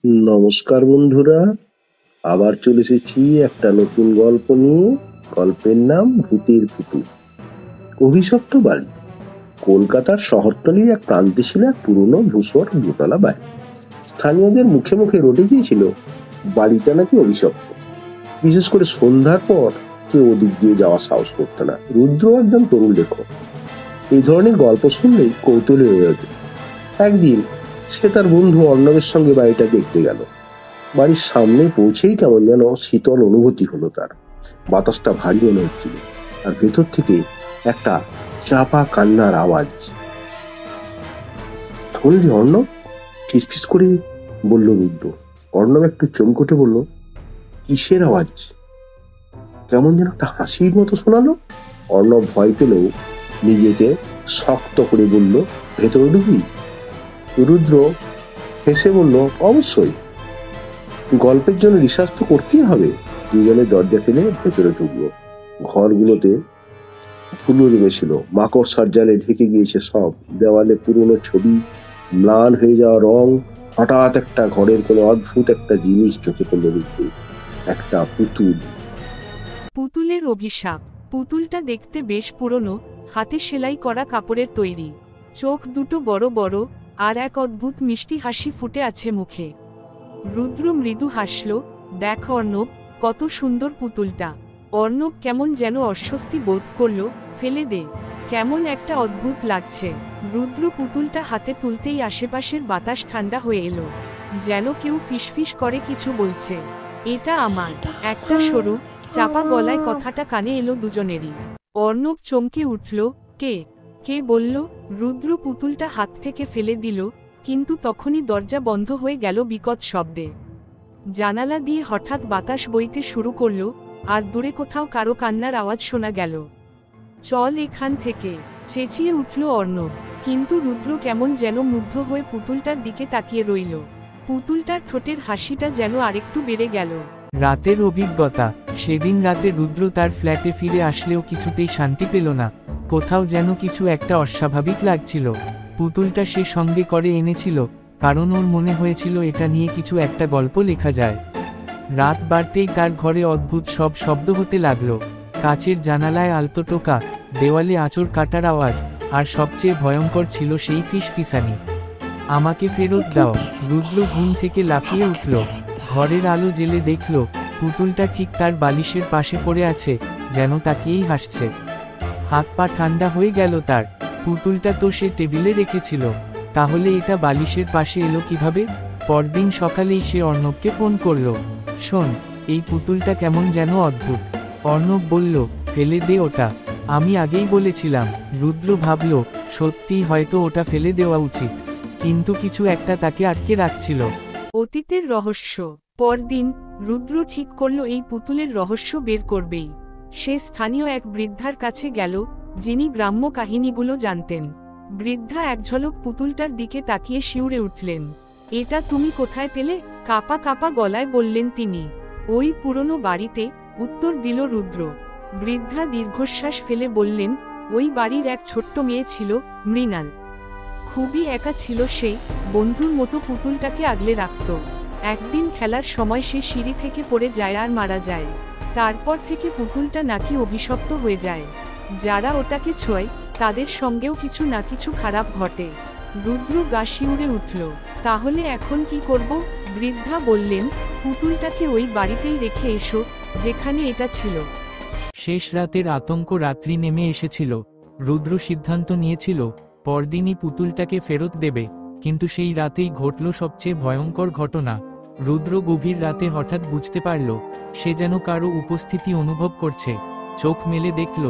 নমস্কার বন্ধুরা, আবার চলে এসেছি একটা নতুন গল্প নিয়ে। গল্পের নাম ভূতের পুতুল। অভিশপ্ত বাড়ি। কলকাতার শহরতলির এক প্রান্তে ছিল এক পুরনো ধূসর দোতলা বাড়ি। স্থানীয়দের মুখে মুখে রটে গিয়েছিল বাড়িটা নাকি অভিশপ্ত। বিশেষ করে সন্ধ্যার পর কেউ ওদিক দিয়ে যাওয়ার সাহস করতো না। রুদ্র একজন তরুণ লেখক, এই ধরনের গল্প শুনলেই কৌতূহলী হয়ে ওঠে। একদিন সে তার বন্ধু অর্ণবের সঙ্গে বাড়িটা দেখতে গেল। বাড়ির সামনে পৌঁছেই কেমন যেন শীতল অনুভূতি হলো তার। বাতাসটা ভারী মনে হচ্ছিল, আর ভেতর থেকে একটা চাপা কান্নার আওয়াজ। শুনলি অর্ণব? ফিসফিস করে বলল রুদ্র। অর্ণব একটু চমকে বলল, কিসের আওয়াজ? কেমন যেন একটা হাসির মতো শোনালো। অর্ণব ভয় পেলেও নিজেকে শক্ত করে বলল, ভেতরে ঢুকবি? রুদ্র হেসে বলল, অবশ্যই, গল্পের জন্য রিসার্চ তো করতেই হবে। দুজনে দরজা ঠেলে ভেতরে ঢুকলো। ঘরগুলোতে ধুলো জমেছিল, মাকড়সার জালে ঢেকে গিয়েছে সব। দেওয়ালে পুরনো ছবি, ম্লান হয়ে যাওয়া রং। হঠাৎ একটা ঘরের কোনো অদ্ভুত একটা জিনিস চোখে পড়লো রূপে। একটা পুতুল। পুতুলের অভিশাপ। পুতুলটা দেখতে বেশ পুরনো, হাতে সেলাই করা কাপড়ের তৈরি। চোখ দুটো বড় বড়, আর এক অদ্ভুত মিষ্টি হাসি ফুটে আছে মুখে। রুদ্র মৃদু হাসল। দেখ অর্ণব, কত সুন্দর পুতুলটা। অর্ণব কেমন যেন অস্বস্তি বোধ করল। ফেলে দে, কেমন একটা অদ্ভুত লাগছে। রুদ্র পুতুলটা হাতে তুলতেই আশেপাশের বাতাস ঠান্ডা হয়ে এলো, যেন কেউ ফিসফিস করে কিছু বলছে। এটা আমার। একটা সরু চাপা গলায় কথাটা কানে এলো দুজনেরই। অর্ণব চমকে উঠল। কে কে বলল? রুদ্র পুতুলটা হাত থেকে ফেলে দিল, কিন্তু তখনই দরজা বন্ধ হয়ে গেল বিকট শব্দে। জানালা দিয়ে হঠাৎ বাতাস বইতে শুরু করল, আর দূরে কোথাও কারো কান্নার আওয়াজ শোনা গেল। চল এখান থেকে, চেঁচিয়ে উঠল অর্ণব। কিন্তু রুদ্র কেমন যেন মুগ্ধ হয়ে পুতুলটার দিকে তাকিয়ে রইল। পুতুলটার ঠোঁটের হাসিটা যেন আরেকটু বেড়ে গেল। রাতের অভিজ্ঞতা। সেদিন রাতে রুদ্র তার ফ্ল্যাটে ফিরে আসলেও কিছুতেই শান্তি পেল না। কোথাও যেন কিছু একটা অস্বাভাবিক লাগছিল। পুতুলটা সে সঙ্গে করে এনেছিল, কারণ ওর মনে হয়েছিল এটা নিয়ে কিছু একটা গল্প লেখা যায়। রাত বাড়তেই তার ঘরে অদ্ভুত সব শব্দ হতে লাগলো। কাচের জানালায় আলতো টোকা, দেওয়ালে আঁচড় কাটার আওয়াজ, আর সবচেয়ে ভয়ঙ্কর ছিল সেই ফিসফিসানি। আমাকে ফেরত দাও। রুদ্র ঘুম থেকে লাফিয়ে উঠল। ঘরের আলো জেলে দেখল পুতুলটা ঠিক তার বালিশের পাশে পড়ে আছে, যেন তাকিয়েই হাসছে। হাত পা ঠান্ডা হয়ে গেল তার। পুতুলটা তো সে টেবিলে রেখেছিল, তাহলে এটা বালিশের পাশে এলো কিভাবে? পরদিন সকালেই সে অর্ণবকে ফোন করল। শোন, এই পুতুলটা কেমন যেন অদ্ভুত। অর্ণব বলল, ফেলে দে ওটা। আমি আগেই বলেছিলাম। রুদ্র ভাবল, সত্যিই হয়তো ওটা ফেলে দেওয়া উচিত, কিন্তু কিছু একটা তাকে আটকে রাখছিল। অতীতের রহস্য। পরদিন রুদ্র ঠিক করল এই পুতুলের রহস্য বের করবেই। সে স্থানীয় এক বৃদ্ধার কাছে গেল, যিনি গ্রাম্য কাহিনীগুলো জানতেন। বৃদ্ধা এক ঝলক পুতুলটার দিকে তাকিয়ে শিউরে উঠলেন। এটা তুমি কোথায় পেলে? কাপা কাপা গলায় বললেন তিনি। ওই পুরনো বাড়িতে, উত্তর দিল রুদ্র। বৃদ্ধা দীর্ঘশ্বাস ফেলে বললেন, ওই বাড়ির এক ছোট্ট মেয়ে ছিল, মৃণাল। খুবই একা ছিল সে, বন্ধুর মতো পুতুলটাকে আগলে রাখত। একদিন খেলার সময় সে সিঁড়ি থেকে পড়ে যায় আর মারা যায়। তারপর থেকে পুতুলটা নাকি অভিশপ্ত হয়ে যায়। যারা ওটাকে ছোঁয়, তাদের সঙ্গেও কিছু না কিছু খারাপ ঘটে। রুদ্র গা শিউরে উঠল। তাহলে এখন কি করব? বৃদ্ধা বললেন, পুতুলটাকে ওই বাড়িতেই রেখে এসো, যেখানে এটা ছিল। শেষ রাতের আতঙ্ক রাত্রি নেমে এসেছিল। রুদ্র সিদ্ধান্ত নিয়েছিল পরদিনই পুতুলটাকে ফেরত দেবে, কিন্তু সেই রাতেই ঘটল সবচেয়ে ভয়ঙ্কর ঘটনা। রুদ্র গভীর রাতে হঠাৎ বুঝতে পারল সে যেন কারো উপস্থিতি অনুভব করছে। চোখ মেলে দেখল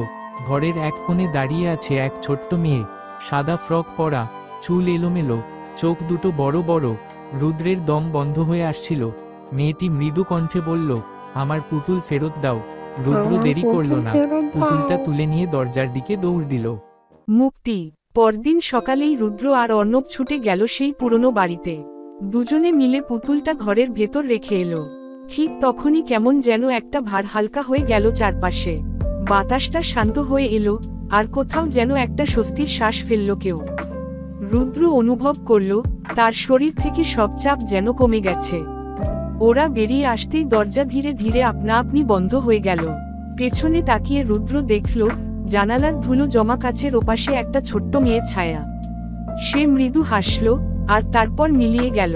ঘরের এক কোণে দাঁড়িয়ে আছে এক ছোট্ট মেয়ে, সাদা ফ্রক পরা, চুল এলোমেলো, চোখ দুটো বড় বড়। রুদ্রের দম বন্ধ হয়ে আসছিল। মেয়েটি মৃদু কণ্ঠে বলল, আমার পুতুল ফেরত দাও। রুদ্র দেরি করল না, পুতুলটা তুলে নিয়ে দরজার দিকে দৌড় দিল। মুক্তি। পরদিন সকালেই রুদ্র আর অর্ণব ছুটে গেল সেই পুরনো বাড়িতে। দুজনে মিলে পুতুলটা ঘরের ভেতর রেখে এলো। ঠিক তখনই কেমন যেন একটা ভার হালকা হয়ে গেল চারপাশে। বাতাসটা শান্ত হয়ে এলো, আর কোথাও যেন একটা স্বস্তির শ্বাস ফেলল কেউ। রুদ্র অনুভব করল তার শরীর থেকে সব চাপ যেন কমে গেছে। ওরা বেরিয়ে আসতেই দরজা ধীরে ধীরে আপনা আপনি বন্ধ হয়ে গেল। পেছনে তাকিয়ে রুদ্র দেখল জানালার ধুলো জমা কাচের ওপাশে একটা ছোট্ট মেয়ের ছায়া। সে মৃদু হাসল আর তারপর মিলিয়ে গেল।